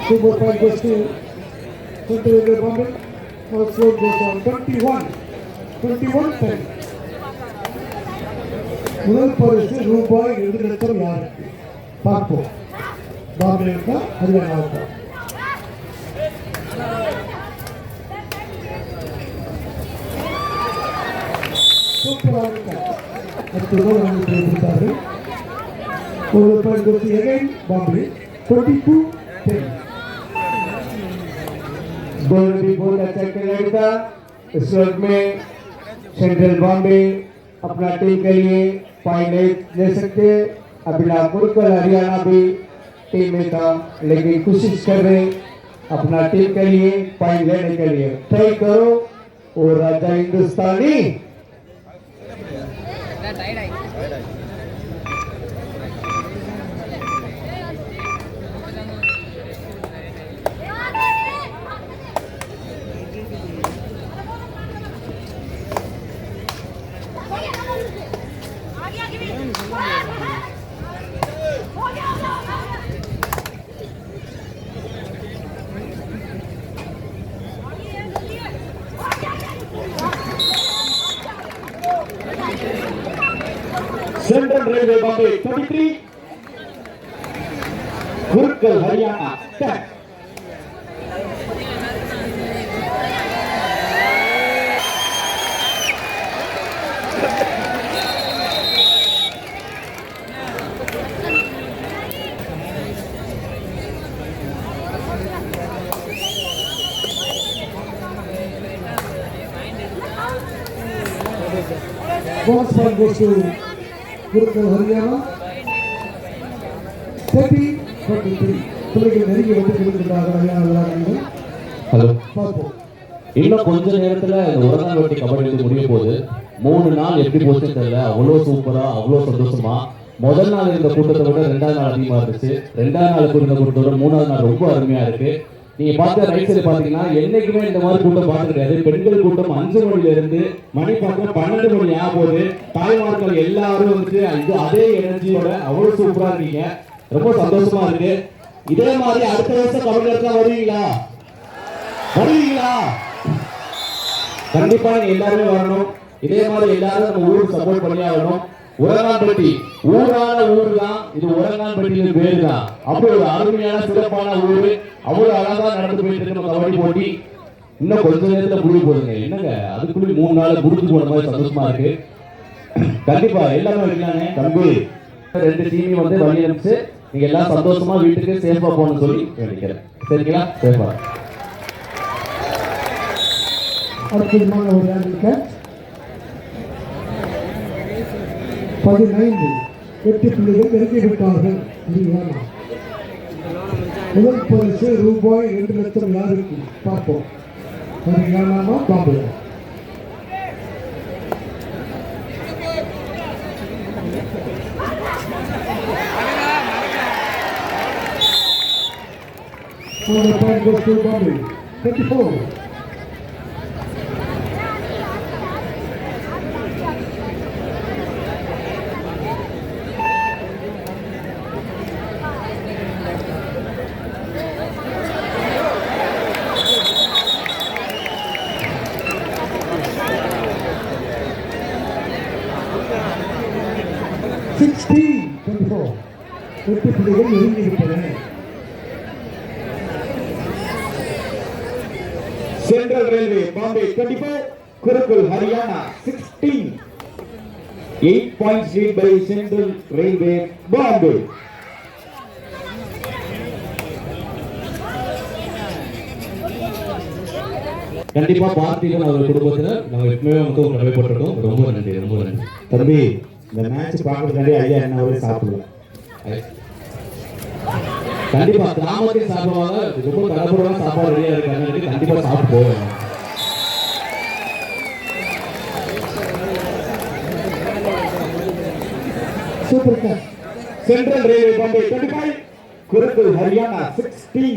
Two more point goes to Central Bombay. Now score goes on 21-10. முதல் பரிசு ரூபாய் 2 லட்சம் யாருக்கு பார்ப்போம். பாம்பே ஹரியானா சூப்பராக அடுத்த ஒரு பாயிண்ட் கொடுத்து எகைன் பாம்பே 22-10. गोल भी बहुत अच्छा खेला था। इस वक्त में सेंट्रल बॉम्बे अपना टीम के लिए पॉइंट ले सकते। अभिलाष गुरुकुल हरियाणा भी टीम में था लेकिन कोशिश कर रहे अपना टीम के लिए पॉइंट लेने के लिए ट्राई करो। और Raja Hindustani Central Railway Bombay 23, Gurukul Haryana 10. Bonus point goes to Gurukul Haryana 30-23. பிள்ளைகள் நெருங்கி வந்து கொடுக்கிறார்கள் ஹரியானா. ஹலோ, இன்னும் கொஞ்ச நேரத்தில் இந்த உரங்கான்பட்டி கபடி முடிய போகுது. 3 நாள் எப்படி போச்சு தெரியல. அவ்வளோ சூப்பரா, அவ்வளோ சந்தோஷமா. முதல் நாள் இருந்த கூட்டத்தை விட 2ஆவது நாள் அதிகமாக இருந்துச்சு. 2ஆவது நாளுக்கு இருந்த கூட்டத்தோட 3ஆவது நாள் ரொம்ப அருமையா இருக்கு. நீங்க பார்த்த ரைட் சைடு பாத்தீங்கன்னா என்னைக்குமே இந்த மாதிரி கூட்டம் பார்த்துருக்காது. பெண்கள் கூட்டம் 5 மணில இருந்து மணி பார்க்க 12 மணி ஆகுது. தாய்மார்கள் எல்லாரும் வந்து அதே எனர்ஜியோட அவ்வளவு சூப்பரா இருக்கீங்க. ரொம்ப சந்தோஷமா இருக்கு. இதே மாதிரி அடுத்த வருஷம் கபடி எடுத்தா வருவீங்களா? கண்டிப்பா நீங்க எல்லாருமே வரணும். இதே மாதிரி எல்லாரும் நம்ம ஊருக்கு சப்போர்ட் பண்ணி ஆகணும். உரங்கான்பட்டி ஊரான ஊர் தான் இது. உரங்கான்பட்டி பேரு தான். அப்படி ஒரு அருமையான சிறப்பான ஊரு. அவ்வளவு அழகா நடந்து போயிட்டு இருக்கு நம்ம கபடி போட்டி. இன்னும் கொஞ்ச நேரத்துல முடிவு போடுங்க. என்னங்க அதுக்குள்ள 3 நாள் முடிச்சு போன மாதிரி சந்தோஷமா இருக்கு. கண்டிப்பா எல்லாமே வைக்கலாங்க தம்பி. 2 டீம் வந்து வழி அனுப்பிச்சு நீங்க எல்லாம் சந்தோஷமா வீட்டுக்கு சேஃபா போகணும்னு சொல்லி நினைக்கிறேன். சரிங்களா? சேஃபா. அற்புதமான ஒரு ஆண்டில் 15 8 புள்ளிகள் நெருங்கிவிட்டார்கள். முதல் பரிசு ரூபாய் 2 லட்சம் யாருக்கு பார்ப்போம். Haryana Bombay. The point goes to Bombay 24. Central Railway Bombay 24, Gurukul Haryana 16. 8 points lead by Central Railway Bombay. கண்டிப்பா பார்த்திபன் அவர் குடும்பத்துல நாங்க எப்பவுமே வந்து கடமைப்பட்டிருக்கோம். ரொம்ப நன்றி, ரொம்ப நன்றி தம்பி. இந்த மேட்ச் பார்க்கறதுக்காக ஐயா என்ன சாப்பிடல. கண்டிப்பா கிராமத்தின் சார்பாக ரொம்ப தரப்புறமான சாப்பாடு ரெடியா இருக்காங்க, கண்டிப்பா சாப்பிட்டு போவேன். Super sir. Central Railway Bombay 25, Kurukul Haryana 16.